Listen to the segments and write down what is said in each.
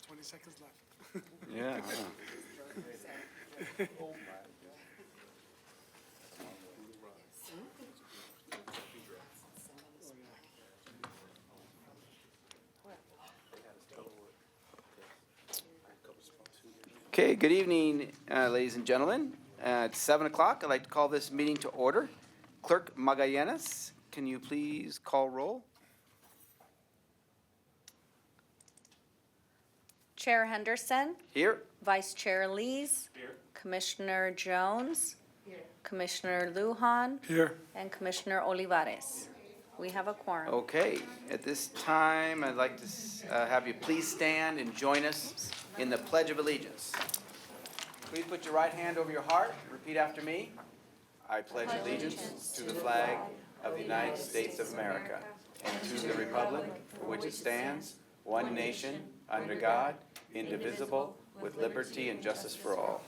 20 seconds left. Yeah. Okay, good evening, ladies and gentlemen. It's 7 o'clock. I'd like to call this meeting to order. Clerk Magallanes, can you please call roll? Chair Henderson, Here. Vice Chair Lees. Here. Commissioner Jones. Here. Commissioner Lujan. Here. And Commissioner Olivares. We have a quorum. Okay, at this time, I'd like to have you please stand and join us in the Pledge of Allegiance. Please put your right hand over your heart and repeat after me. I pledge allegiance to the flag of the United States of America and to the republic for which it stands, one nation, under God, indivisible, with liberty and justice for all.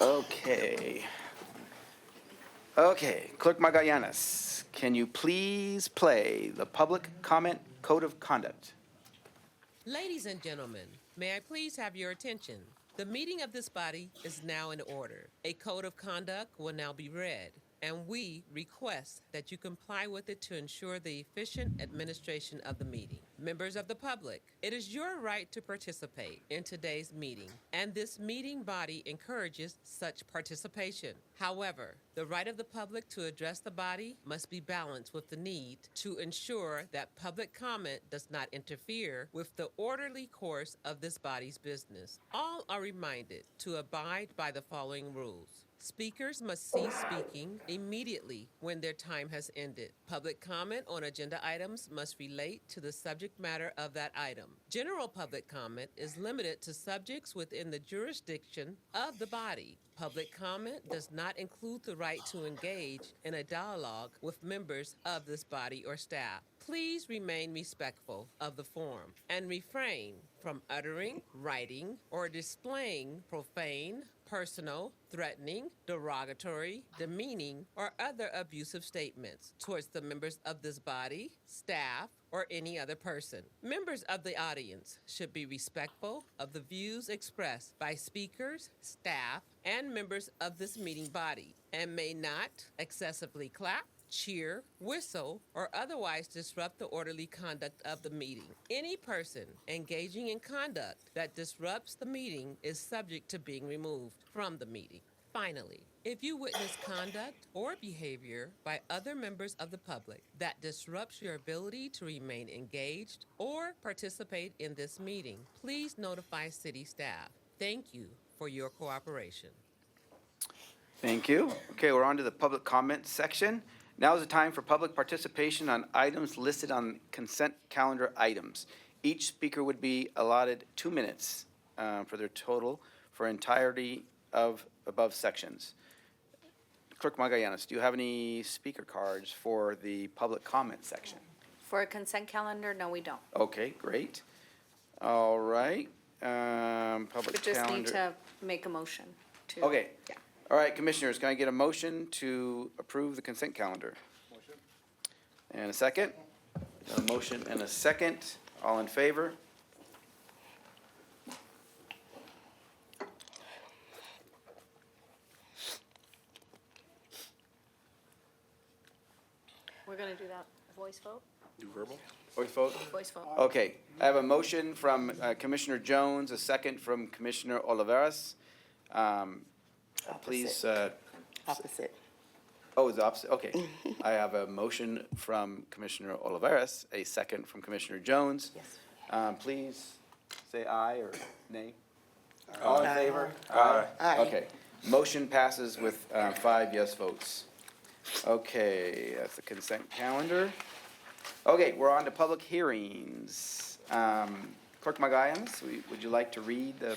Okay. Okay, Clerk Magallanes, can you please play the Public Comment Code of Conduct? Ladies and gentlemen, may I please have your attention? The meeting of this body is now in order. A code of conduct will now be read, and we request that you comply with it to ensure the efficient administration of the meeting. Members of the public, it is your right to participate in today's meeting, and this meeting body encourages such participation. However, the right of the public to address the body must be balanced with the need to ensure that public comment does not interfere with the orderly course of this body's business. All are reminded to abide by the following rules. Speakers must cease speaking immediately when their time has ended. Public comment on agenda items must relate to the subject matter of that item. General public comment is limited to subjects within the jurisdiction of the body. Public comment does not include the right to engage in a dialogue with members of this body or staff. Please remain respectful of the forum and refrain from uttering, writing, or displaying profane, personal, threatening, derogatory, demeaning, or other abusive statements towards the members of this body, staff, or any other person. Members of the audience should be respectful of the views expressed by speakers, staff, and members of this meeting body, and may not excessively clap, cheer, whistle, or otherwise disrupt the orderly conduct of the meeting. Any person engaging in conduct that disrupts the meeting is subject to being removed from the meeting. Finally, if you witness conduct or behavior by other members of the public that disrupts your ability to remain engaged or participate in this meeting, please notify city staff. Thank you for your cooperation. Thank you. Okay, we're on to the public comment section. Now is the time for public participation on items listed on consent calendar items. Each speaker would be allotted 2 minutes for their total for entirety of above sections. Clerk Magallanes, do you have any speaker cards for the public comment section? For a consent calendar, no, we don't. Okay, great. All right. Public We just need calendar. to make a motion to. Okay. Yeah. All right, commissioners, can I get a motion to approve the consent calendar? Motion. And a second? A motion and a second. All in favor? We're going to do that voice vote? Do verbal? Voice vote? Voice vote. Okay, I have a motion from Commissioner Jones, a second from Commissioner Olivares. Please, Opposite. oh, it's opposite, okay. I have a motion from Commissioner Olivares, a second from Commissioner Jones. Yes. Please say aye or nay. All in Aye. favor? Aye. Okay, motion passes with 5 yes votes. Okay, that's the consent calendar. Okay, we're on to public hearings. Clerk Magallanes, would you like to read the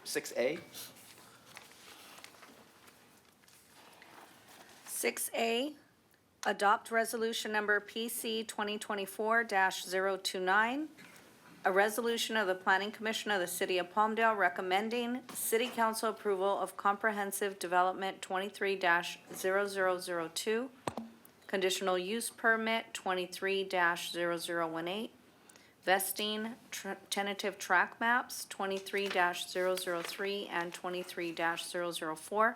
6A? 6A, adopt resolution number PC 2024-029, a resolution of the Planning Commission of the City of Palmdale recommending City Council approval of Comprehensive Development 23-0002, Conditional use permit 23-0018. Vesting tentative track maps 23-003 and 23-004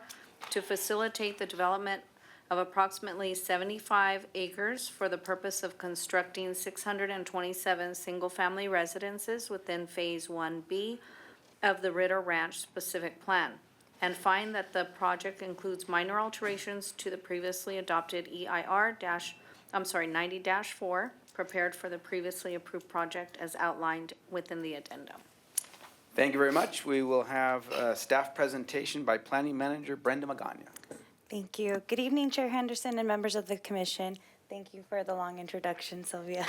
to facilitate the development of approximately 75 acres for the purpose of constructing 627 single-family residences within Phase 1B of the Ritter Ranch specific plan, and find that the project includes minor alterations to the previously adopted EIR 90-4, prepared for the previously approved project as outlined within the addendum. Thank you very much. We will have a staff presentation by Planning Manager Brenda Magana. Thank you. Good evening, Chair Henderson and members of the commission. Thank you for the long introduction, Sylvia.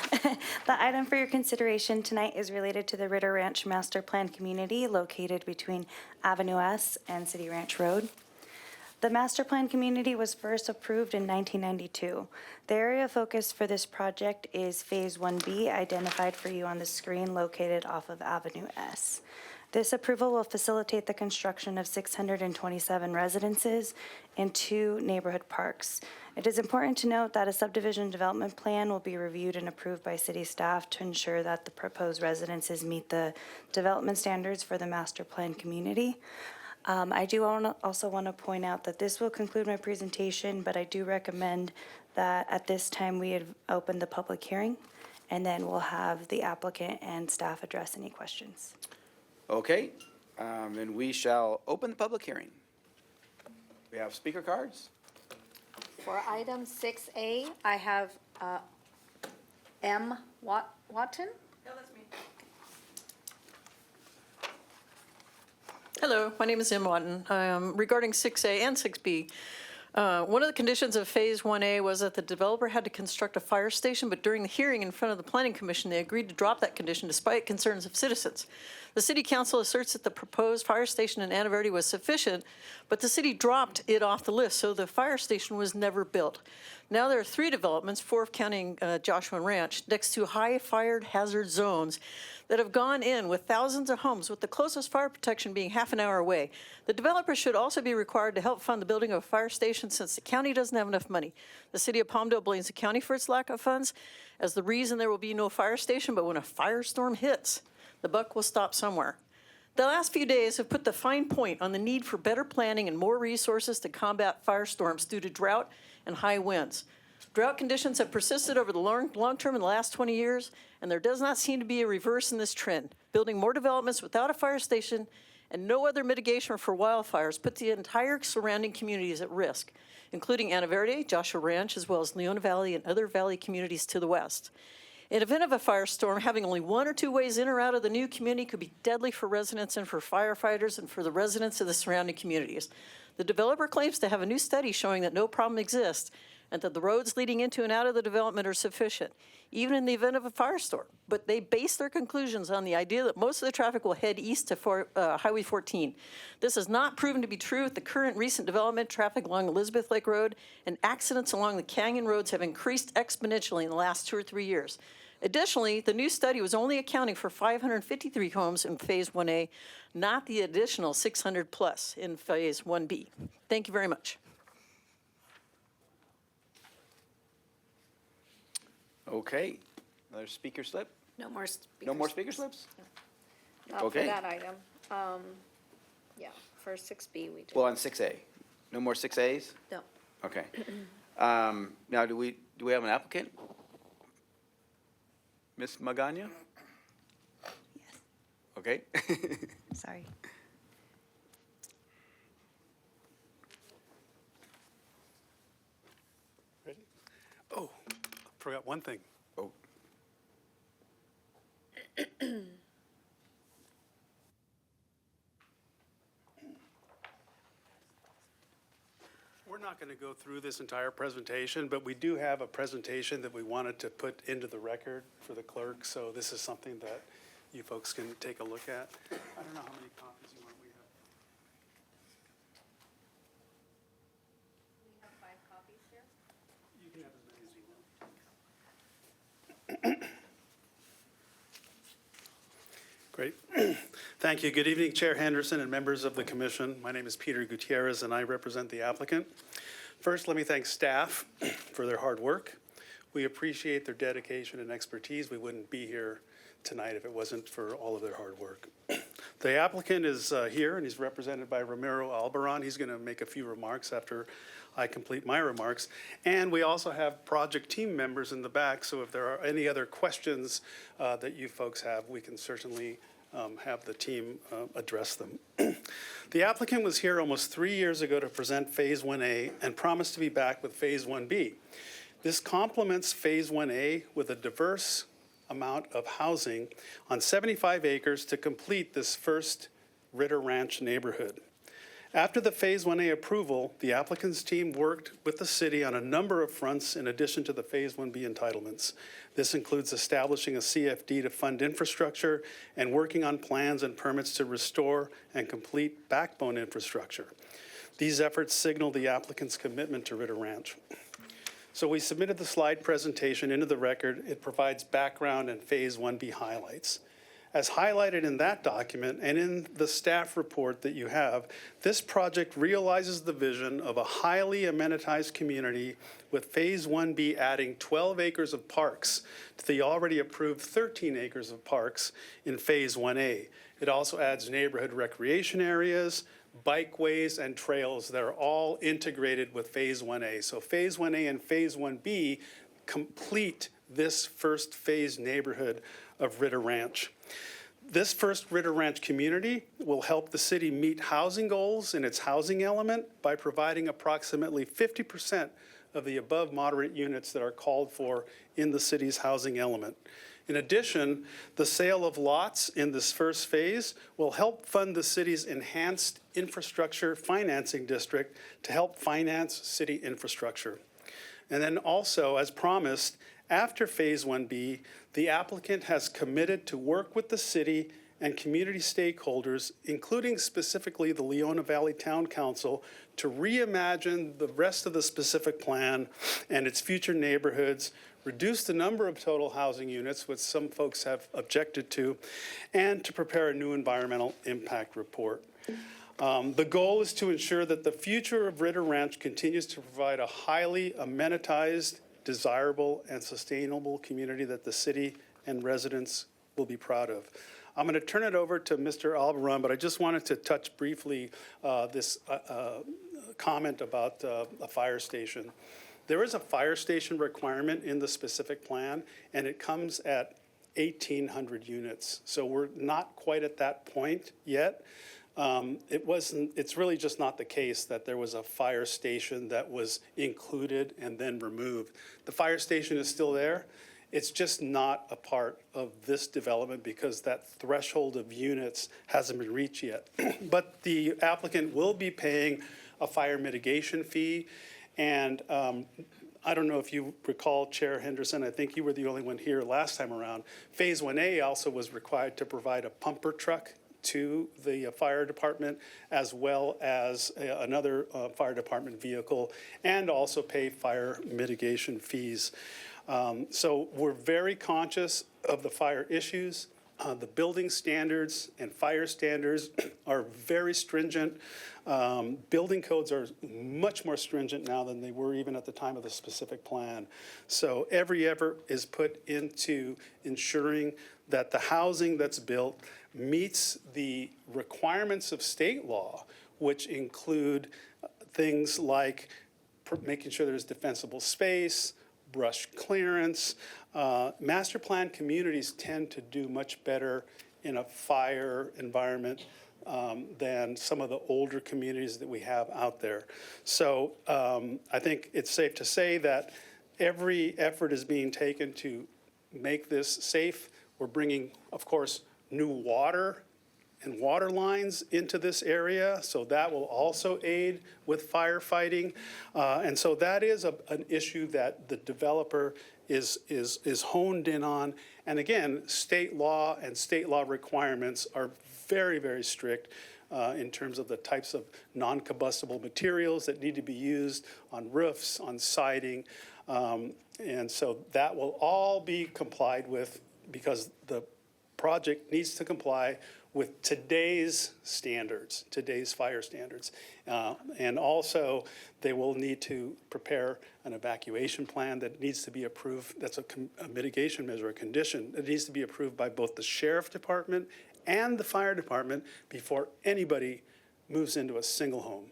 The item for your consideration tonight is related to the Ritter Ranch Master Plan Community located between Avenue S and City Ranch Road. The master plan community was first approved in 1992. The area of focus for this project is Phase 1B, identified for you on the screen, located off of Avenue S. This approval will facilitate the construction of 627 residences and 2 neighborhood parks. It is important to note that a subdivision development plan will be reviewed and approved by city staff to ensure that the proposed residences meet the development standards for the master plan community. I do also want to point out that this will conclude my presentation, but I do recommend that at this time we open the public hearing, and then we'll have the applicant and staff address any questions. Okay, then we shall open the public hearing. We have speaker cards. For item 6A, I have M. Watton. Hello, my name is Em Watton. Regarding 6A and 6B, one of the conditions of Phase 1A was that the developer had to construct a fire station, but during the hearing in front of the Planning Commission, they agreed to drop that condition despite concerns of citizens. The City Council asserts that the proposed fire station in Ana Verde was sufficient, but the city dropped it off the list, so the fire station was never built. Now there are 3 developments, 4 counting Joshua Ranch, next to high fire hazard zones that have gone in with thousands of homes, with the closest fire protection being half an hour away. The developer should also be required to help fund the building of a fire station since the county doesn't have enough money. The city of Palmdale blames the county for its lack of funds as the reason there will be no fire station, but when a firestorm hits, the buck will stop somewhere. The last few days have put the fine point on the need for better planning and more resources to combat firestorms due to drought and high winds. Drought conditions have persisted over the long term in the last 20 years, and there does not seem to be a reverse in this trend. Building more developments without a fire station and no other mitigation for wildfires put the entire surrounding communities at risk, including Ana Verde, Joshua Ranch, as well as Leona Valley and other valley communities to the west. In event of a firestorm, having only 1 or 2 ways in or out of the new community could be deadly for residents and for firefighters and for the residents of the surrounding communities. The developer claims to have a new study showing that no problem exists and that the roads leading into and out of the development are sufficient, even in the event of a firestorm. But they base their conclusions on the idea that most of the traffic will head east to Highway 14. This has not proven to be true with the current recent development. Traffic along Elizabeth Lake Road and accidents along the canyon roads have increased exponentially in the last 2 or 3 years. Additionally, the new study was only accounting for 553 homes in Phase 1A, not the additional 600 plus in Phase 1B. Thank you very much. Okay, another speaker slip? No more speakers. No more speaker slips? Not Okay. for that item. Yeah, for 6B we do. Well, on 6A. No more 6As? No. Okay. Now, do we have an applicant? Ms. Magana? Yes, Okay. sorry. Ready? Oh, forgot one thing. Oh, We're not going to go through this entire presentation, but we do have a presentation that we wanted to put into the record for the clerk, so this is something that you folks can take a look at. I don't know how many copies you want. We have 5 copies here. You can have as many as you want. Great. Thank you. Good evening, Chair Henderson and members of the commission. My name is Peter Gutierrez, and I represent the applicant. First, let me thank staff for their hard work. We appreciate their dedication and expertise. We wouldn't be here tonight if it wasn't for all of their hard work. The applicant is here, and he's represented by Ramiro Albaran. He's going to make a few remarks after I complete my remarks. And we also have project team members in the back, so if there are any other questions that you folks have, we can certainly have the team address them. The applicant was here almost 3 years ago to present Phase 1A and promised to be back with Phase 1B. This complements Phase 1A with a diverse amount of housing on 75 acres to complete this first Ritter Ranch neighborhood. After the Phase 1A approval, the applicant's team worked with the city on a number of fronts in addition to the Phase 1B entitlements. This includes establishing a CFD to fund infrastructure and working on plans and permits to restore and complete backbone infrastructure. These efforts signal the applicant's commitment to Ritter Ranch. So we submitted the slide presentation into the record. It provides background and Phase 1B highlights. As highlighted in that document and in the staff report that you have, this project realizes the vision of a highly amenitized community with Phase 1B adding 12 acres of parks to the already approved 13 acres of parks in Phase 1A. It also adds neighborhood recreation areas, bikeways, and trails that are all integrated with Phase 1A. So Phase 1A and Phase 1B complete this first phase neighborhood of Ritter Ranch. This first Ritter Ranch community will help the city meet housing goals in its housing element by providing approximately 50% of the above moderate units that are called for in the city's housing element. In addition, the sale of lots in this first phase will help fund the city's enhanced infrastructure financing district to help finance city infrastructure. And then also, as promised, after Phase 1B, the applicant has committed to work with the city and community stakeholders, including specifically the Leona Valley Town Council, to reimagine the rest of the specific plan and its future neighborhoods, reduce the number of total housing units, which some folks have objected to, and to prepare a new environmental impact report. The goal is to ensure that the future of Ritter Ranch continues to provide a highly amenitized, desirable, and sustainable community that the city and residents will be proud of. I'm going to turn it over to Mr. Albaran, but I just wanted to touch briefly this comment about a fire station. There is a fire station requirement in the specific plan, and it comes at 1,800 units. So we're not quite at that point yet. It's really just not the case that there was a fire station that was included and then removed. The fire station is still there. It's just not a part of this development because that threshold of units hasn't been reached yet. But the applicant will be paying a fire mitigation fee. And I don't know if you recall, Chair Henderson, I think you were the only one here last time around. Phase 1A also was required to provide a pumper truck to the fire department, as well as another fire department vehicle, and also pay fire mitigation fees. So we're very conscious of the fire issues. The building standards and fire standards are very stringent. Building codes are much more stringent now than they were even at the time of the specific plan. So every effort is put into ensuring that the housing that's built meets the requirements of state law, which include things like making sure there's defensible space, brush clearance. Master plan communities tend to do much better in a fire environment than some of the older communities that we have out there. So I think it's safe to say that every effort is being taken to make this safe. We're bringing, of course, new water and water lines into this area, so that will also aid with firefighting. And so that is an issue that the developer is honed in on. And again, state law and state law requirements are very, very strict in terms of the types of non-combustible materials that need to be used on roofs, on siding. And so that will all be complied with because the project needs to comply with today's standards, today's fire standards. And also, they will need to prepare an evacuation plan that needs to be approved. That's a mitigation measure, a condition. It needs to be approved by both the sheriff department and the fire department before anybody moves into a single home.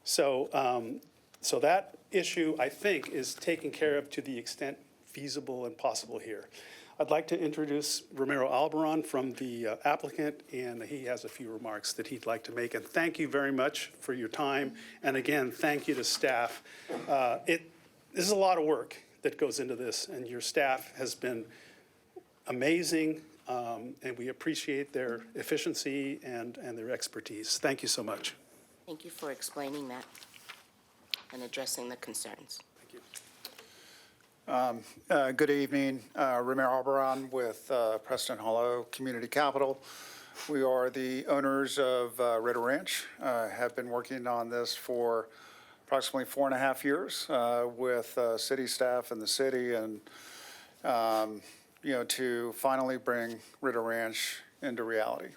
So, so that issue, I think, is taken care of to the extent feasible and possible here. I'd like to introduce Romero Albaran from the applicant, and he has a few remarks that he'd like to make. And thank you very much for your time. And again, thank you to staff. This is a lot of work that goes into this, and your staff has been amazing, and we appreciate their efficiency and their expertise. Thank you so much. Thank you for explaining that and addressing the concerns. Thank you. Good evening, Romero Albaran with Preston Hollow Community Capital. We are the owners of Ritter Ranch. Have been working on this for approximately 4.5 years with city staff and the city, and to finally bring Ritter Ranch into reality.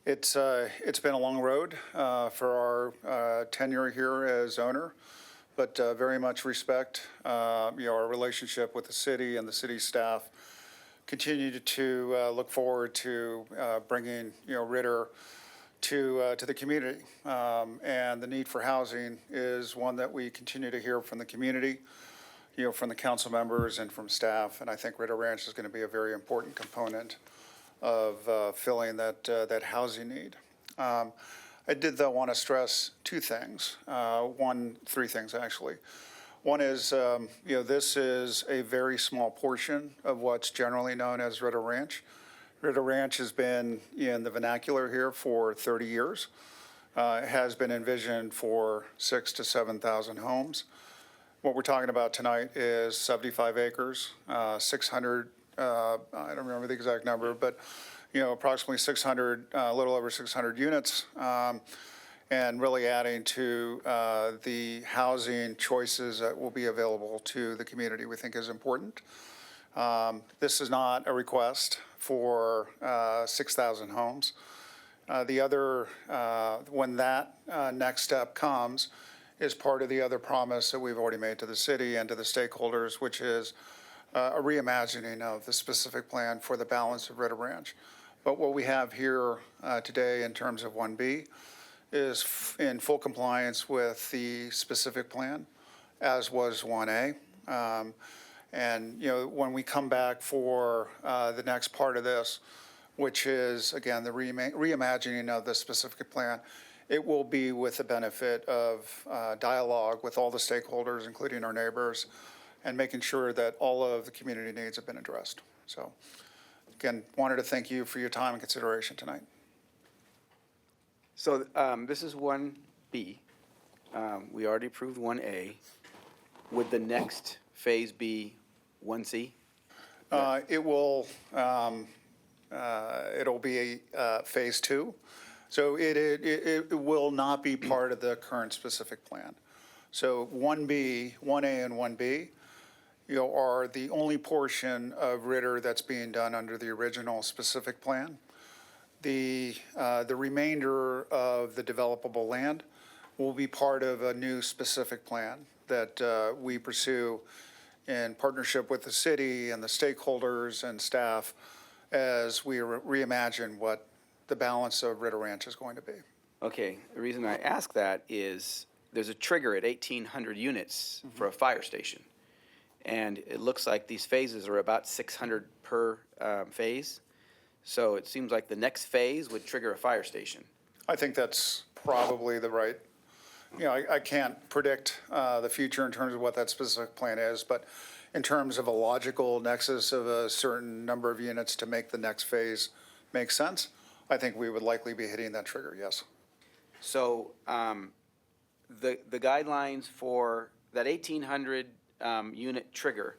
It's been a long road for our tenure here as owner, but very much respect our relationship with the city and the city staff. Continue to look forward to bringing Ritter to the community, and the need for housing is one that we continue to hear from the community, from the council members and from staff. And I think Ritter Ranch is going to be a very important component of filling that housing need. I did, though, want to stress two things. Three things, actually. One is, this is a very small portion of what's generally known as Ritter Ranch. Ritter Ranch has been in the vernacular here for 30 years. It has been envisioned for 6,000 to 7,000 homes. What we're talking about tonight is 75 acres, 600, I don't remember the exact number, but approximately 600, a little over 600 units, and really adding to the housing choices that will be available to the community, we think is important. This is not a request for 6,000 homes. The other, when that next step comes, is part of the other promise that we've already made to the city and to the stakeholders, which is a reimagining of the specific plan for the balance of Ritter Ranch. But what we have here today in terms of 1B is in full compliance with the specific plan, as was 1A. And when we come back for the next part of this, which is, again, the reimagining of the specific plan, it will be with the benefit of dialogue with all the stakeholders, including our neighbors, and making sure that all of the community needs have been addressed. So, again, wanted to thank you for your time and consideration tonight. So this is 1B. We already approved 1A. Would the next phase be 1C? It will, it'll be phase 2. So it will not be part of the current specific plan. So 1B, 1A and 1B, are the only portion of Ritter that's being done under the original specific plan. The remainder of the developable land will be part of a new specific plan that we pursue in partnership with the city and the stakeholders and staff as we reimagine what the balance of Ritter Ranch is going to be. Okay, the reason I ask that is there's a trigger at 1,800 units for a fire station. And it looks like these phases are about 600 per phase. So it seems like the next phase would trigger a fire station. I think that's probably the right, I can't predict the future in terms of what that specific plan is, but in terms of a logical nexus of a certain number of units to make the next phase make sense, I think we would likely be hitting that trigger, yes. So the guidelines for that 1,800 unit trigger,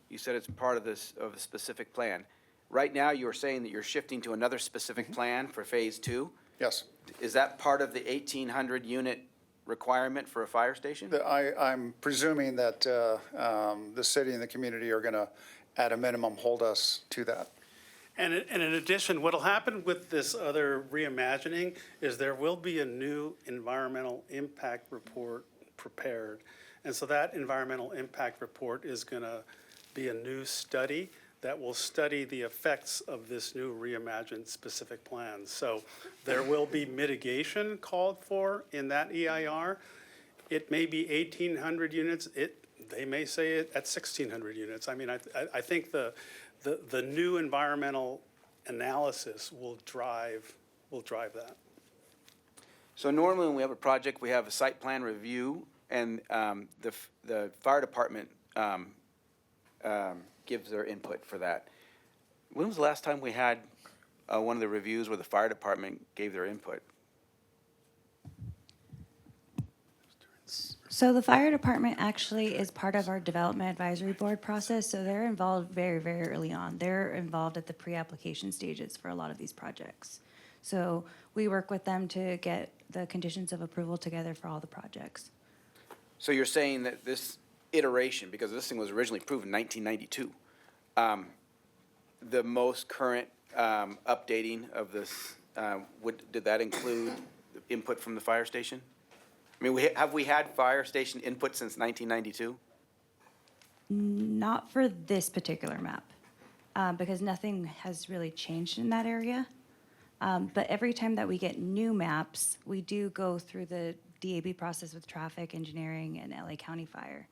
you said it's part of this of a specific plan. Right now, you're saying that you're shifting to another specific plan for phase 2? Yes. Is that part of the 1,800 unit requirement for a fire station? I'm presuming that the city and the community are going to, at a minimum, hold us to that. And in addition, what'll happen with this other reimagining is there will be a new environmental impact report prepared. And so that environmental impact report is gonna be a new study that will study the effects of this new reimagined specific plan. So there will be mitigation called for in that EIR. It may be 1,800 units, they may say it at 1,600 units. I mean, I think the new environmental analysis will drive that. So normally when we have a project, we have a site plan review, and the fire department gives their input for that. When was the last time we had one of the reviews where the fire department gave their input? So the fire department actually is part of our development advisory board process, so they're involved very, very early on. They're involved at the pre-application stages for a lot of these projects. So we work with them to get the conditions of approval together for all the projects. So you're saying that this iteration, because this thing was originally approved in 1992, the most current updating of this, did that include input from the fire station? I mean, have we had fire station input since 1992? Not for this particular map, because nothing has really changed in that area. But every time that we get new maps, we do go through the DAB process with traffic, engineering, and LA County Fire.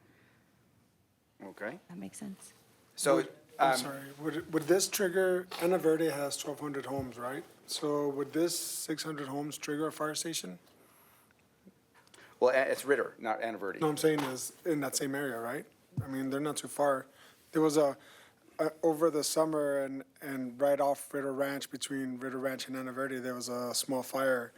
Okay. That makes sense? So, I'm sorry, would this trigger, Ana Verde has 1,200 homes, right? So would this 600 homes trigger a fire station? well, it's Ritter, not Ana Verde. No, I'm saying is in that same area, right? I mean, they're not too far. There was over the summer and right off Ritter Ranch, between Ritter Ranch and Ana Verde, there was a small fire,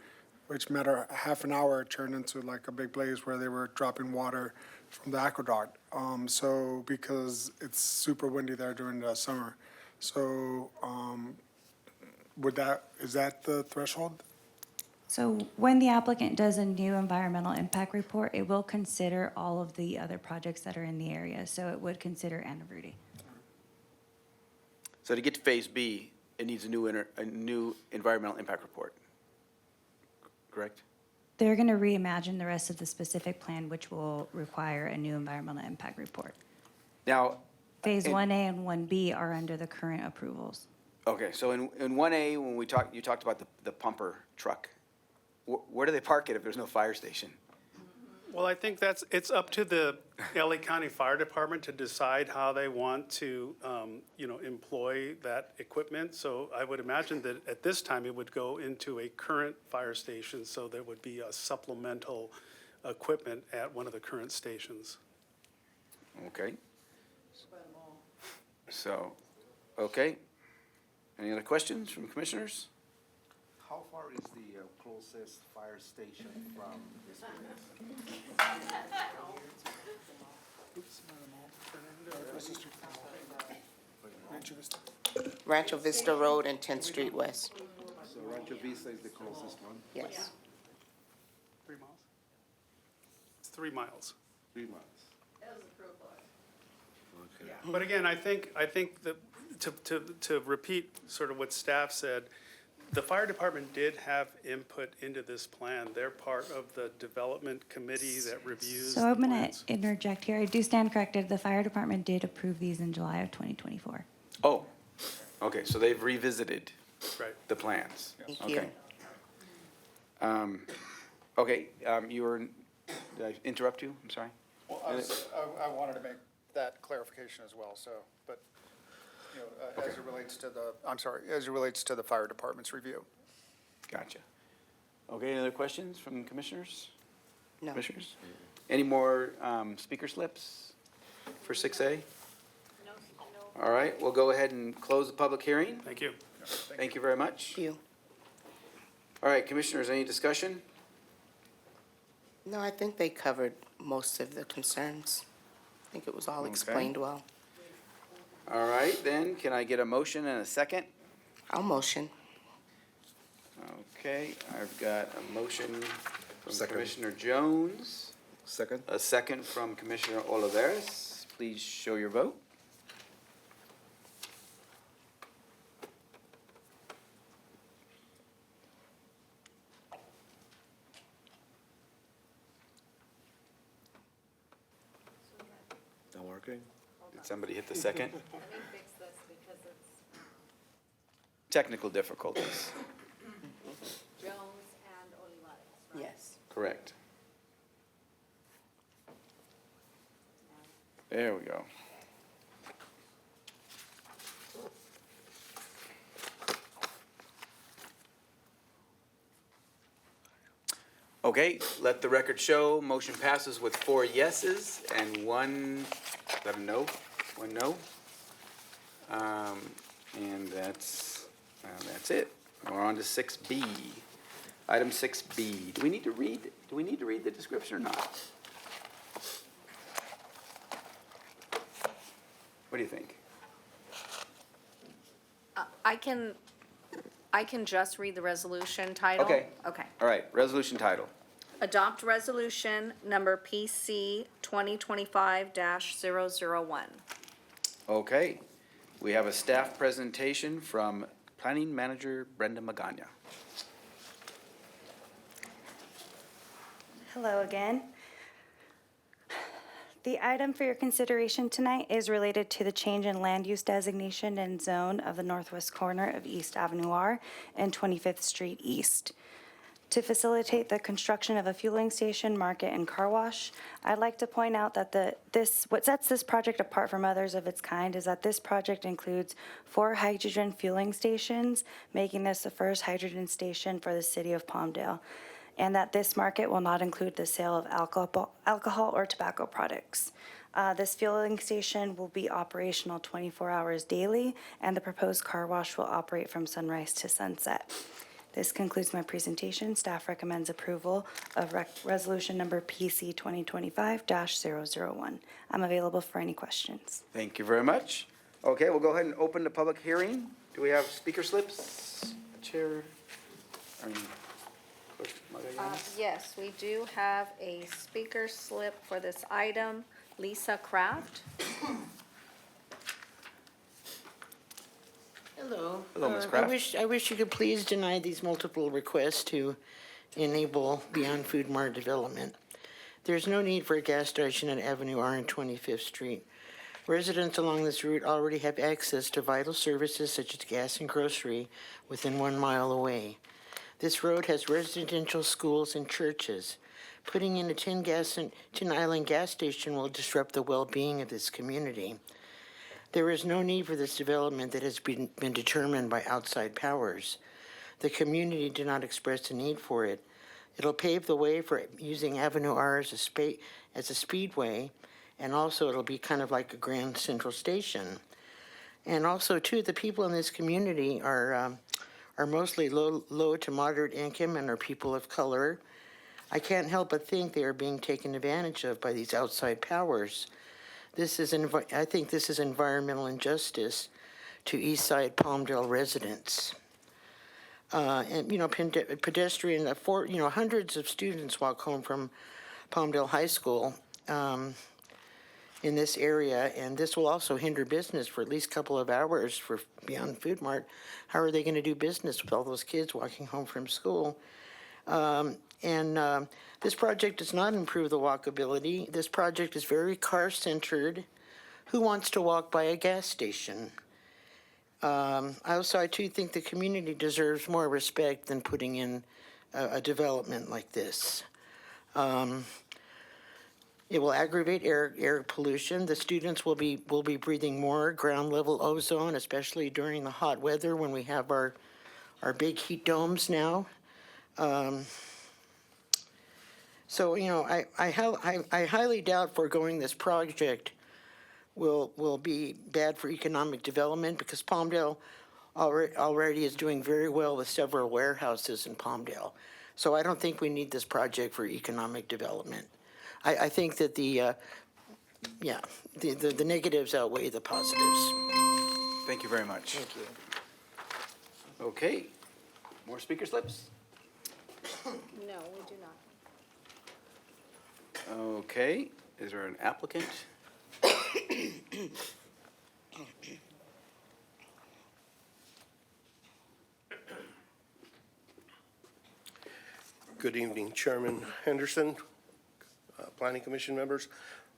which matter half an hour turned into like a big blaze where they were dropping water from the aqueduct. So because it's super windy there during the summer. So, is that the threshold? So when the applicant does a new environmental impact report, it will consider all of the other projects that are in the area. So it would consider Ana Verde. So to get to Phase B, it needs a new environmental impact report, correct? They're going to reimagine the rest of the specific plan, which will require a new environmental impact report. Now, Phase And- 1A and 1B are under the current approvals. okay, so in 1A, when you talked about the pumper truck, where do they park it if there's no fire station? Well, I think it's up to the LA County Fire Department to decide how they want to, employ that equipment. So I would imagine that at this time, it would go into a current fire station, so there would be a supplemental equipment at one of the current stations. Okay. So, okay. Any other questions from commissioners? How far is the closest fire station from this place? Rancho Vista Road and 10th Street West. So Rancho Vista is the closest one? Yes. 3 miles? It's 3 miles. 3 miles. Okay. But again, I think that, to repeat sort of what staff said, the fire department did have input into this plan. They're part of the development committee that reviews So the I'm going plans. to interject here. I do stand corrected. The fire department did approve these in July of 2024. Oh, okay, so they've revisited Right. the plans. Thank Okay. you. Okay, did I interrupt you? I'm sorry. Well, I wanted to make that clarification as well, so, but, as it relates to the fire department's review. Gotcha. Okay, any other questions from commissioners? No. Commissioners? Any more speaker slips for 6A? No. All right, we'll go ahead and close the public hearing. Thank you. Thank you very much. Thank you. All right, commissioners, any discussion? No, I think they covered most of the concerns. I think it was all Okay. explained well. All right, then, can I get a motion and a second? I'll motion. Okay, I've got a motion from Second. Commissioner Jones, Second? a second from Commissioner Olivares. Please show your vote. Okay. Did somebody hit the second? Technical difficulties. Jones and Olivares. Yes. Correct. There we go. Okay, let the record show, motion passes with 4 yeses and 1, is that a no? 1 no? And that's it. We're on to 6B. Item 6B. Do we need to read the description or not? What do you think? I can just read the resolution title. Okay. Okay. All right, resolution title. Adopt resolution number PC 2025-001. Okay, we have a staff presentation from Planning Manager Brenda Magana. Hello again. The item for your consideration tonight is related to the change in land use designation and zone of the northwest corner of East Avenue R and 25th Street East. To facilitate the construction of a fueling station, market, and car wash, I'd like to point out that what sets this project apart from others of its kind is that this project includes 4 hydrogen fueling stations, making this the first hydrogen station for the city of Palmdale, and that this market will not include the sale of alcohol or tobacco products. This fueling station will be operational 24 hours daily, and the proposed car wash will operate from sunrise to sunset. This concludes my presentation. Staff recommends approval of resolution number PC 2025-001. I'm available for any questions. Thank you very much. Okay, we'll go ahead and open the public hearing. Do we have speaker slips? Chair, Clerk Magallanes? Yes, we do have a speaker slip for this item. Lisa Kraft. Hello. Hello, Ms. Kraft. I wish you could please deny these multiple requests to enable Beyond Food Mart development. There's no need for a gas station at Avenue R and 25th Street. Residents along this route already have access to vital services such as gas and grocery within 1 mile away. This road has residential schools and churches. Putting in a Tin Island gas station will disrupt the well-being of this community. There is no need for this development that has been determined by outside powers. The community did not express a need for it. It'll pave the way for using Avenue R as a speedway, and also it'll be kind of like a Grand Central Station. And also, too, the people in this community are mostly low to moderate income and are people of color. I can't help but think they are being taken advantage of by these outside powers. I think this is environmental injustice to Eastside Palmdale residents. Pedestrian, hundreds of students walk home from Palmdale High School in this area, and this will also hinder business for at least a couple of hours for Beyond Food Mart. How are they going to do business with all those kids walking home from school? This project does not improve the walkability. This project is very car-centered. Who wants to walk by a gas station? I too think the community deserves more respect than putting in a development like this. It will aggravate air pollution. The students will be breathing more ground level ozone, especially during the hot weather when we have our big heat domes now. I highly doubt foregoing this project will be bad for economic development, because Palmdale already is doing very well with several warehouses in Palmdale. So I don't think we need this project for economic development. I think that the negatives outweigh the positives. Thank you very much. Thank you. Okay, more speaker slips? No, we do not. Okay, is there an applicant? Good evening, Chairman Henderson, Planning Commission members.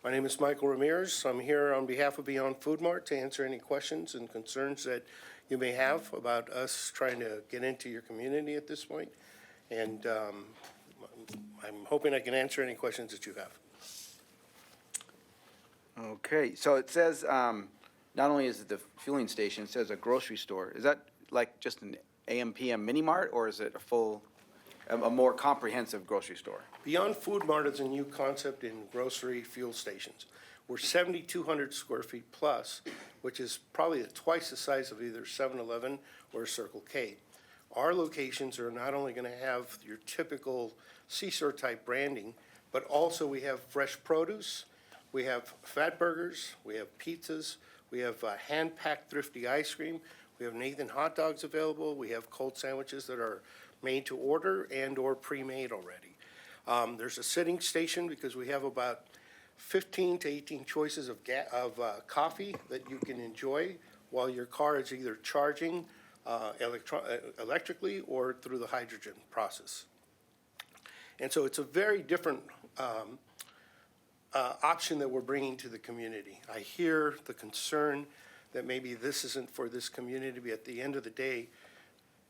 My name is Michael Ramirez. I'm here on behalf of Beyond Food Mart to answer any questions and concerns that you may have about us trying to get into your community at this point. And I'm hoping I can answer any questions that you have. Okay, so it says, not only is it the fueling station, it says a grocery store. Is that like just an AM/PM mini mart, or is it a more comprehensive grocery store? Beyond Food Mart is a new concept in grocery fuel stations. We're 7,200 square feet plus, which is probably twice the size of either 7-Eleven or Circle K. Our locations are not only going to have your typical C-store type branding, but also we have fresh produce, we have fat burgers, we have pizzas, we have hand-packed thrifty ice cream, we have Nathan hot dogs available, we have cold sandwiches that are made to order and/or pre-made already. There's a sitting station because we have about 15 to 18 choices of coffee that you can enjoy while your car is either charging electrically or through the hydrogen process. And so it's a very different option that we're bringing to the community. I hear the concern that maybe this isn't for this community, but at the end of the day,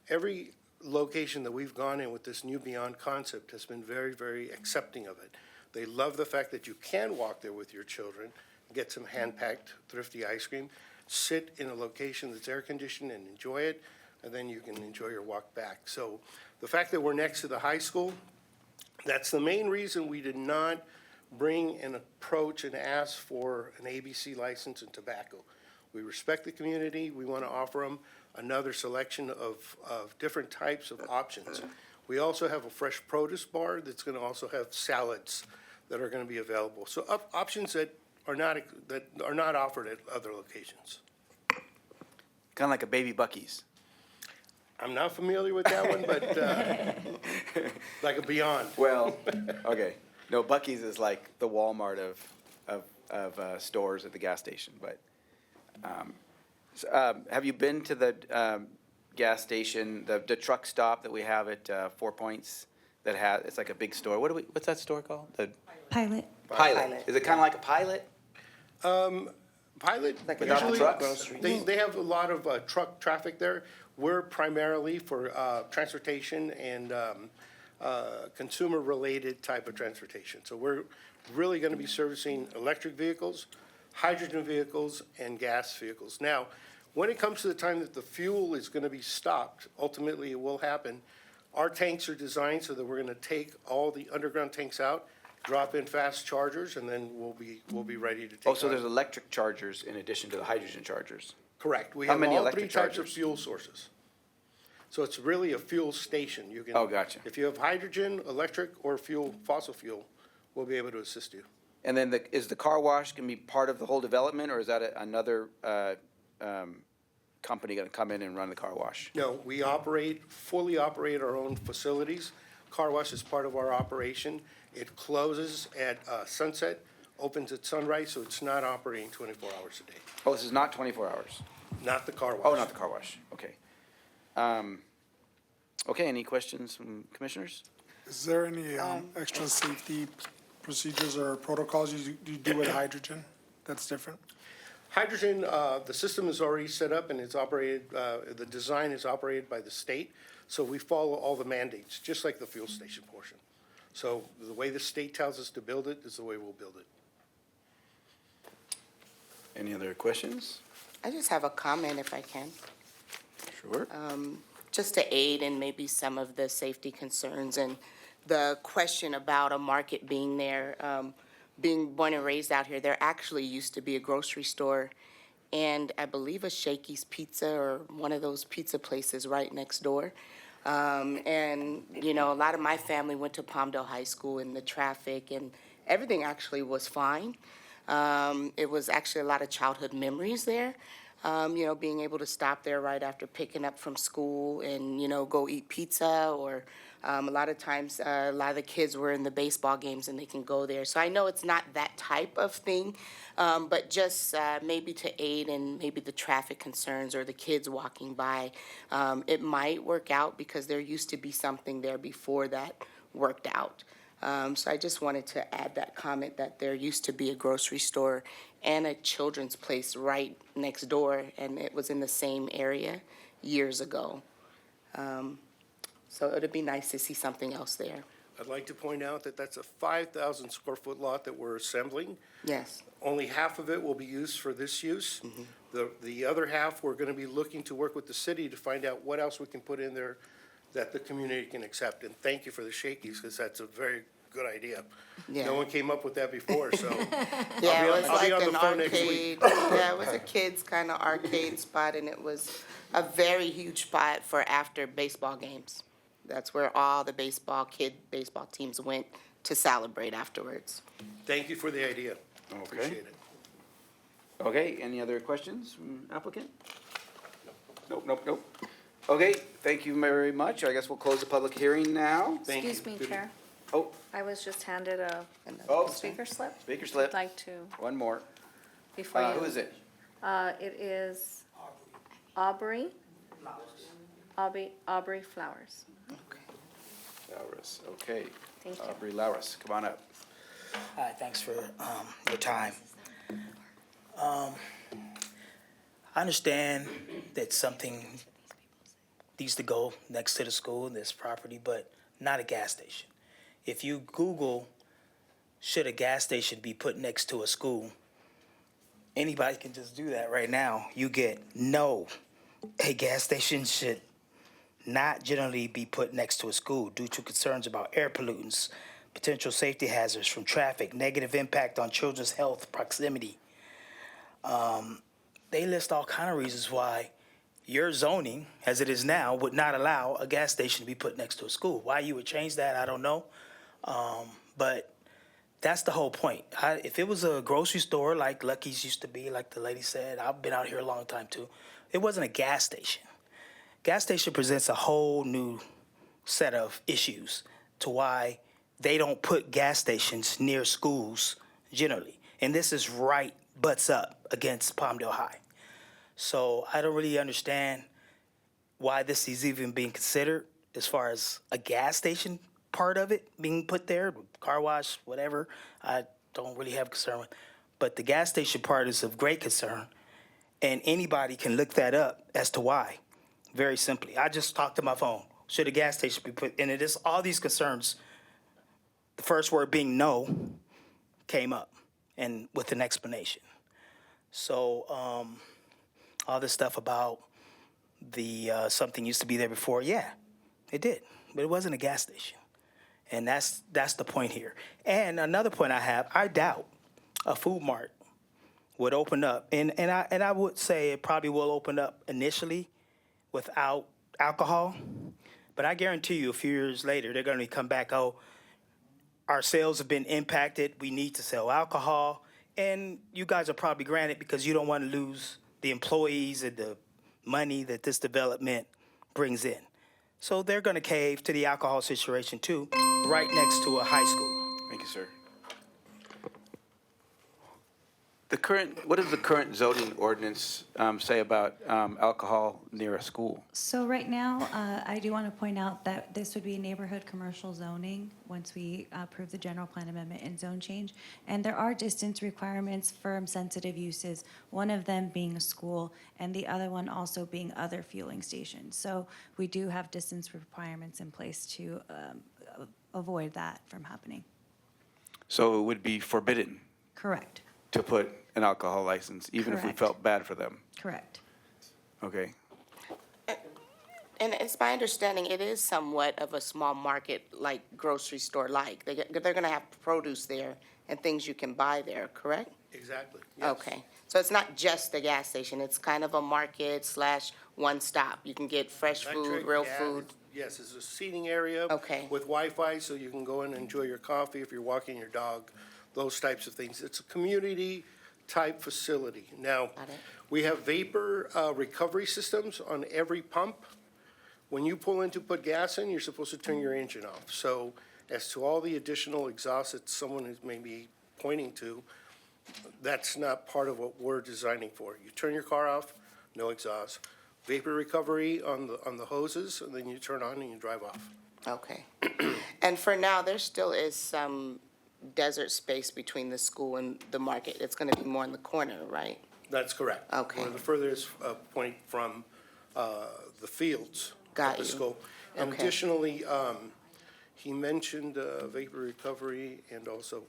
every location that we've gone in with this new Beyond concept has been very, very accepting of it. They love the fact that you can walk there with your children, get some hand-packed thrifty ice cream, sit in a location that's air-conditioned and enjoy it, and then you can enjoy your walk back. So the fact that we're next to the high school, that's the main reason we did not bring an approach and ask for an ABC license and tobacco. We respect the community. We want to offer them another selection of different types of options. We also have a fresh produce bar that's going to also have salads that are going to be available. So options that are not offered at other locations. Kind of like a Baby Buc-ee's. I'm not familiar with that one, but like a Beyond. Well, okay. No, Buc-ee's is like the Walmart of stores at the gas station. But have you been to the gas station, the truck stop that we have at 4 Points? It's like a big store. What's that store called? The Pilot. Pilot. Is it kind of like a Pilot? Pilot, Without the usually, trucks? they have a lot of truck traffic there. We're primarily for transportation and consumer-related type of transportation. So we're really going to be servicing electric vehicles, hydrogen vehicles, and gas vehicles. Now, when it comes to the time that the fuel is going to be stopped, ultimately it will happen, our tanks are designed so that we're going to take all the underground tanks out, drop in fast chargers, and then we'll be ready to take Oh, so on. there's electric chargers in addition to the hydrogen chargers? Correct. We How have many all electric three types of chargers? fuel sources. So it's really a fuel station. You can. Oh, gotcha. If you have hydrogen, electric, or fossil fuel, we'll be able to assist you. And then is the car wash going to be part of the whole development, or is that another company going to come in and run the car wash? No, we fully operate our own facilities. Car wash is part of our operation. It closes at sunset, opens at sunrise, so it's not operating 24 hours a day. Oh, this is not 24 hours? Not the car wash. Oh, not the car wash, okay. Okay, any questions from commissioners? Is there any extra safety procedures or protocols you do with hydrogen that's different? Hydrogen, the system is already set up and it's operated, the design is operated by the state, so we follow all the mandates, just like the fuel station portion. So the way the state tells us to build it is the way we'll build it. Any other questions? I just have a comment if I can. Sure. Just to aid in maybe some of the safety concerns and the question about a market being there. Being born and raised out here, there actually used to be a grocery store and I believe a Shakey's Pizza or one of those pizza places right next door. And, you know, a lot of my family went to Palmdale High School and the traffic and everything actually was fine. It was actually a lot of childhood memories there. You know, being able to stop there right after picking up from school and, you know, go eat pizza or a lot of times, a lot of the kids were in the baseball games and they can go there. So I know it's not that type of thing, but just maybe to aid in maybe the traffic concerns or the kids walking by, it might work out because there used to be something there before that worked out. So I just wanted to add that comment that there used to be a grocery store and a children's place right next door, and it was in the same area years ago. So it'd be nice to see something else there. I'd like to point out that that's a 5,000 square foot lot that we're assembling. Yes. Only half of it will be used for this use. The other half, we're gonna be looking to work with the city to find out what else we can put in there that the community can accept. And thank you for the shakies, because that's a very good idea. Yeah. No one came up with that before, so. Yeah, it I'll was be like on the an phone next week. arcade. Yeah, it was a kid's kind of arcade spot, and it was a very huge spot for after baseball games. That's where all the kid baseball teams went to celebrate afterwards. Thank you for the idea. Appreciate it. Okay, any other questions from applicant? Nope. Okay, thank you very much. I guess we'll close the public hearing now. Thank you. Excuse me, Chair. Oh, I was just handed a Oh. speaker slip. speaker slip. I'd like to, One more. before you. Who is it? It is Aubrey. Aubrey Flowers. Lauris, okay. Thank you. Aubrey Lauris, come on up. Hi, thanks for your time. I understand that something needs to go next to the school, this property, but not a gas station. If you Google, should a gas station be put next to a school, anybody can just do that right now. You get, no, a gas station should not generally be put next to a school due to concerns about air pollutants, potential safety hazards from traffic, negative impact on children's health, proximity. They list all kind of reasons why your zoning, as it is now, would not allow a gas station to be put next to a school. Why you would change that, I don't know. But that's the whole point. If it was a grocery store like Lucky's used to be, like the lady said, I've been out here a long time too, it wasn't a gas station. Gas station presents a whole new set of issues to why they don't put gas stations near schools generally. And this is right butts up against Palmdale High. So I don't really understand why this is even being considered as far as a gas station part of it being put there, car wash, whatever. I don't really have concern with. But the gas station part is of great concern. And anybody can look that up as to why. Very simply. I just talked to my phone. Should a gas station be put, and it is all these concerns, the first word being no, came up, and with an explanation. So all this stuff about the something used to be there before, yeah, it did, but it wasn't a gas station. And that's the point here. And another point I have, I doubt a food mart would open up, and I would say it probably will open up initially without alcohol, but I guarantee you a few years later, they're gonna come back, oh, our sales have been impacted, we need to sell alcohol, and you guys are probably granted because you don't wanna lose the employees and the money that this development brings in. So they're gonna cave to the alcohol situation too, right next to a high school. Thank you, sir. What does the current zoning ordinance say about alcohol near a school? So right now, I do want to point out that this would be neighborhood commercial zoning once we approve the general plan amendment and zone change. And there are distance requirements for sensitive uses, one of them being a school and the other one also being other fueling stations. So we do have distance requirements in place to avoid that from happening. So it would be forbidden Correct, to put an alcohol license, even if we Correct. felt bad for them? correct. Okay. And it's my understanding, it is somewhat of a small market, like grocery store-like. They're gonna have produce there and things you can buy there, correct? Exactly. Yes. Okay, so it's not just a gas station, it's kind of a market / one stop. You can get fresh food, Electric, real gas, food. Yes, it's a seating area. Okay. With Wi-Fi, so you can go in and enjoy your coffee if you're walking your dog, those types of things. It's a community-type facility. Now, Got it. we have vapor recovery systems on every pump. When you pull in to put gas in, you're supposed to turn your engine off. So as to all the additional exhaust that someone is maybe pointing to, that's not part of what we're designing for. You turn your car off, no exhaust. Vapor recovery on the hoses, and then you turn on and you drive off. Okay. And for now, there still is some desert space between the school and the market. It's going to be more in the corner, right? That's correct. Okay. We're the furthest point from the fields Got of the you. school. And Okay. additionally, he mentioned vapor recovery and also,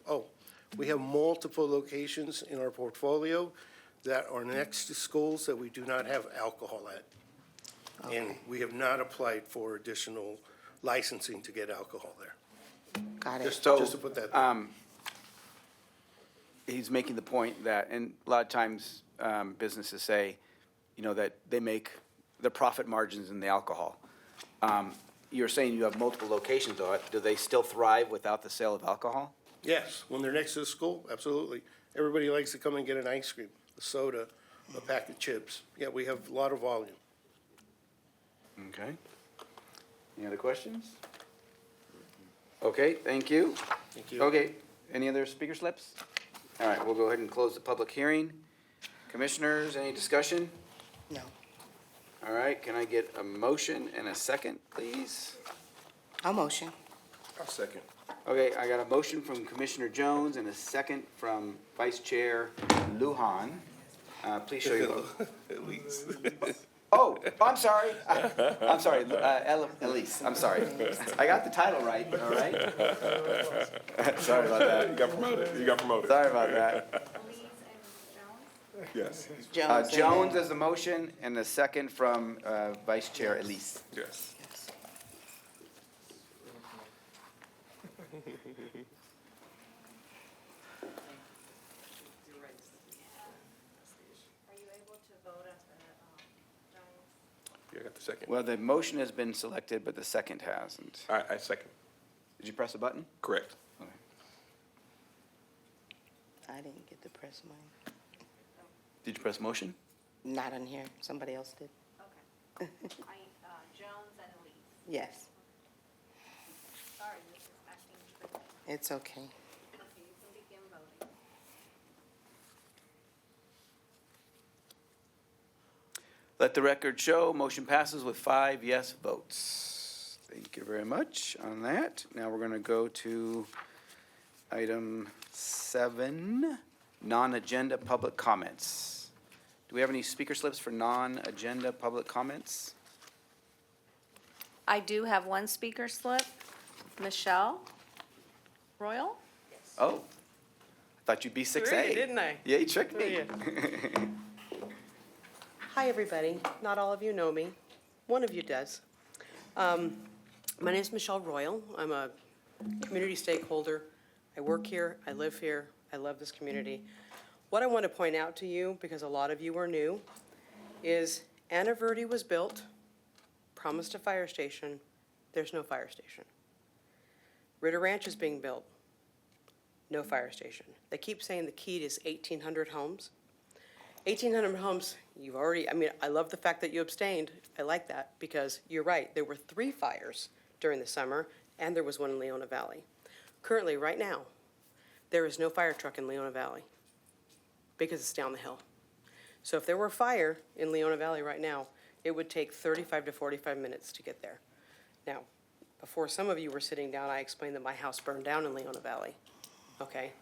we have multiple locations in our portfolio that are next to schools that we do not have alcohol at. And we have not applied for additional licensing to get alcohol there. Got it. Just So, to put that there. He's making the point that, and a lot of times, businesses say, you know, that they make the profit margins in the alcohol. You're saying you have multiple locations, though. Do they still thrive without the sale of alcohol? Yes, when they're next to the school, absolutely. Everybody likes to come and get an ice cream, a soda, a pack of chips. Yeah, we have a lot of volume. Okay. Any other questions? Okay, thank you. Thank you. Okay, any other speaker slips? All right, we'll go ahead and close the public hearing. Commissioners, any discussion? No. All right, can I get a motion and a second, please? I'll motion. I'll second. Okay, I got a motion from Commissioner Jones and a second from Vice Chair Lujan. Please show your vote. Elise. Oh, I'm sorry. I'm sorry, Elise, I'm sorry. I got the title right, all right? Sorry about that. You got promoted. You got promoted. Sorry about that. Yes. Jones as the motion and a second from Vice Chair Elise. Yes. Are you able to vote at the, You got the second. Well, the motion has been selected, but the second hasn't. I second. Did you press a button? Correct. Okay. I didn't get to press mine. Did you press motion? Not on here. Somebody else did. okay. Jones and Elise. Yes, Sorry, this is acting tricky. it's okay. Okay, you can begin voting. Let the record show, motion passes with 5 yes votes. Thank you very much on that. Now we're going to go to item 7, non-agenda public comments. Do we have any speaker slips for non-agenda public comments? I do have one speaker slip. Michelle Royal? Oh, I thought you'd be 6A. Didn't I? Yeah, you tricked me. Hi, everybody. Not all of you know me. One of you does. My name is Michelle Royal. I'm a community stakeholder. I work here. I live here. I love this community. What I want to point out to you, because a lot of you are new, is Anna Verde was built, promised a fire station. There's no fire station. Ritter Ranch is being built. No fire station. They keep saying the key is 1,800 homes. 1,800 homes, you've already, I mean, I love the fact that you abstained. I like that, because you're right, there were 3 fires during the summer, and there was one in Leona Valley. Currently, right now, there is no fire truck in Leona Valley, because it's down the hill. So if there were a fire in Leona Valley right now, it would take 35 to 45 minutes to get there. Now, before some of you were sitting down, I explained that my house burned down in Leona Valley, okay?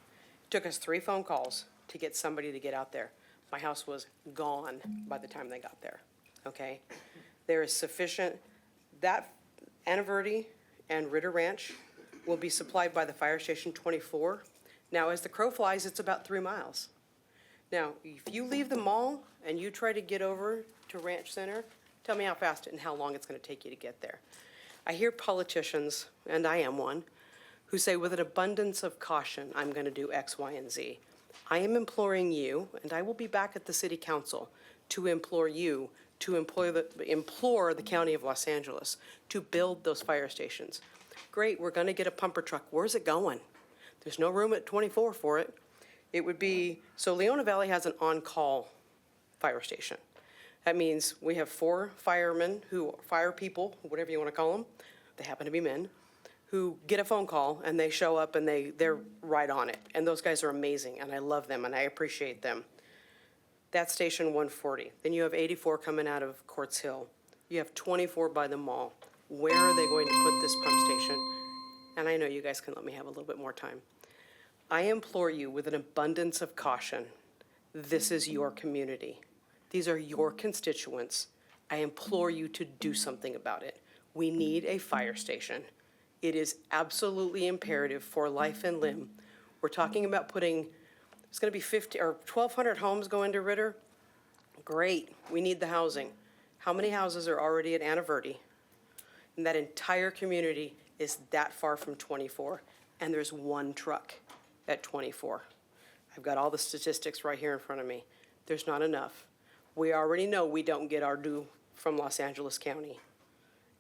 It took us 3 phone calls to get somebody to get out there. My house was gone by the time they got there, okay? There is sufficient, that Anna Verde and Ritter Ranch will be supplied by the Fire Station 24. Now, as the crow flies, it's about 3 miles. Now, if you leave the mall and you try to get over to Ranch Center, tell me how fast and how long it's gonna take you to get there. I hear politicians, and I am one, who say with an abundance of caution, I'm gonna do X, Y, and Z. I am imploring you, and I will be back at the city council to implore you to implore the county of Los Angeles to build those fire stations. Great, we're gonna get a pumper truck. Where's it going? There's no room at 24 for it. It would be, so Leona Valley has an on-call fire station. That means we have 4 firemen fire people, whatever you wanna call them, they happen to be men, who get a phone call and they show up and they're right on it. And those guys are amazing and I love them and I appreciate them. That's station 140. Then you have 84 coming out of Quartz Hill. You have 24 by the mall. Where are they going to put this pump station? And I know you guys can let me have a little bit more time. I implore you with an abundance of caution, this is your community. These are your constituents. I implore you to do something about it. We need a fire station. It is absolutely imperative for life and limb. We're talking about putting, it's gonna be 1,200 homes go into Ritter. Great, we need the housing. How many houses are already at Anna Verde? And that entire community is that far from 24, and there's one truck at 24. I've got all the statistics right here in front of me. There's not enough. We already know we don't get our due from Los Angeles County.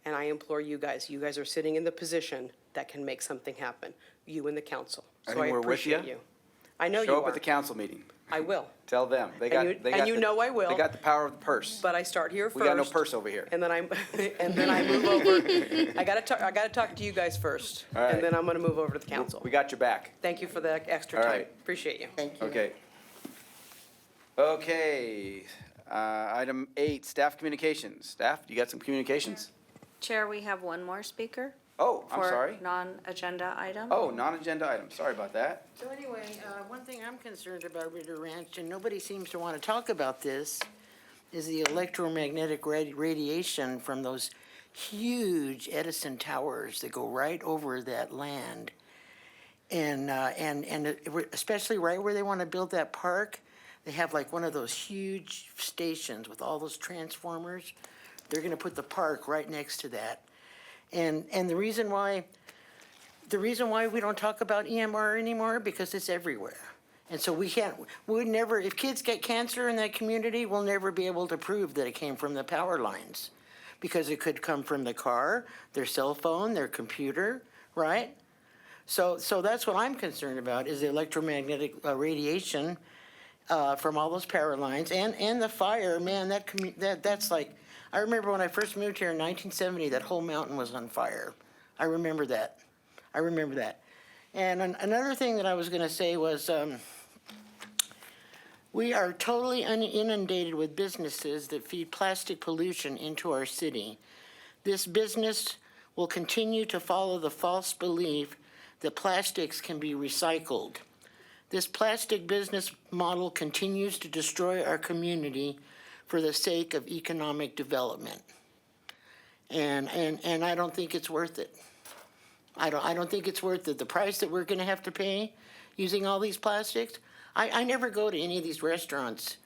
And I implore you guys are sitting in the position that can make something happen, you and the council. I So I think we're with appreciate you. you. I know you Show up are. at the council meeting. I will. Tell them. They got, And they got. you the- know I will. They got the power of the purse. But I start here first. We got no purse over here. And then I move over. I gotta talk to you guys first. All right. And then I'm gonna move over to the council. We got your back. Thank you for the extra All time. right. Appreciate you. Thank you. Okay. Okay, item 8, staff communications. Staff, you got some communications? Chair, we have one more speaker. Oh, I'm sorry. For non-agenda item. Oh, non-agenda item. Sorry about that. So anyway, one thing I'm concerned about Ritter Ranch, and nobody seems to want to talk about this, is the electromagnetic radiation from those huge Edison towers that go right over that land. And especially right where they want to build that park, they have like one of those huge stations with all those transformers. They're going to put the park right next to that. And the reason why we don't talk about EMR anymore, because it's everywhere. And so we would never, if kids get cancer in that community, we'll never be able to prove that it came from the power lines. Because it could come from the car, their cell phone, their computer, right? So that's what I'm concerned about, is the electromagnetic radiation from all those power lines and the fire. Man, that's like, I remember when I first moved here in 1970, that whole mountain was on fire. I remember that. And another thing that I was going to say was, we are totally inundated with businesses that feed plastic pollution into our city. This business will continue to follow the false belief that plastics can be recycled. This plastic business model continues to destroy our community for the sake of economic development. And I don't think it's worth it. I don't think it's worth it. The price that we're gonna have to pay using all these plastics. I never go to any of these restaurants.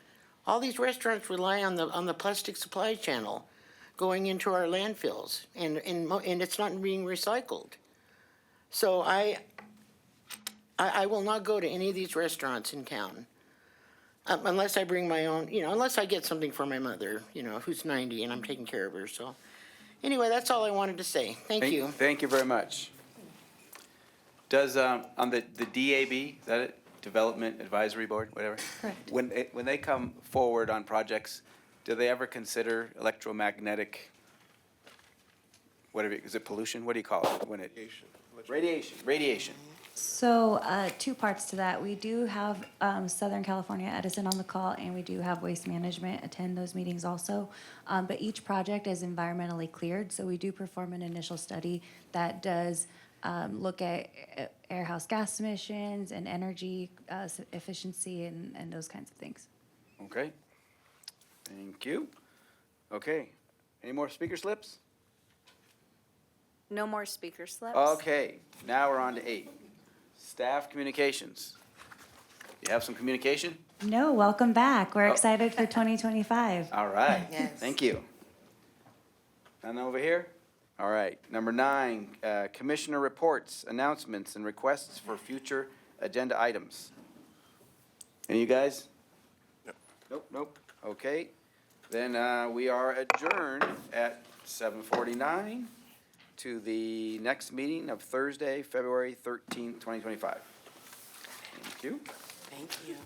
All these restaurants rely on the plastic supply channel going into our landfills, and it's not being recycled. So I will not go to any of these restaurants in town. Unless I bring my own, unless I get something for my mother, who's 90 and I'm taking care of her, so. Anyway, that's all I wanted to say. Thank you. Thank you very much. Does, on the DAB, is that it? Development Advisory Board, whatever? Correct. When they come forward on projects, do they ever consider electromagnetic, whatever, is it pollution? What do you call it? When it? Radiation. So, 2 parts to that. We do have Southern California Edison on the call, and we do have Waste Management attend those meetings also. But each project is environmentally cleared, so we do perform an initial study that does look at air house gas emissions and energy efficiency and those kinds of things. Okay. Thank you. Okay. Any more speaker slips? No more speaker slips. Okay, now we're on to 8. Staff communications. You have some communication? No, welcome back. We're excited for 2025. All right. Yes. Thank you. None over here? All right. Number 9, commissioner reports, announcements, and requests for future agenda items. Any of you guys? Nope. Okay. Then we are adjourned at 7:49 to the next meeting of Thursday, February 13th, 2025. Thank you. Thank you.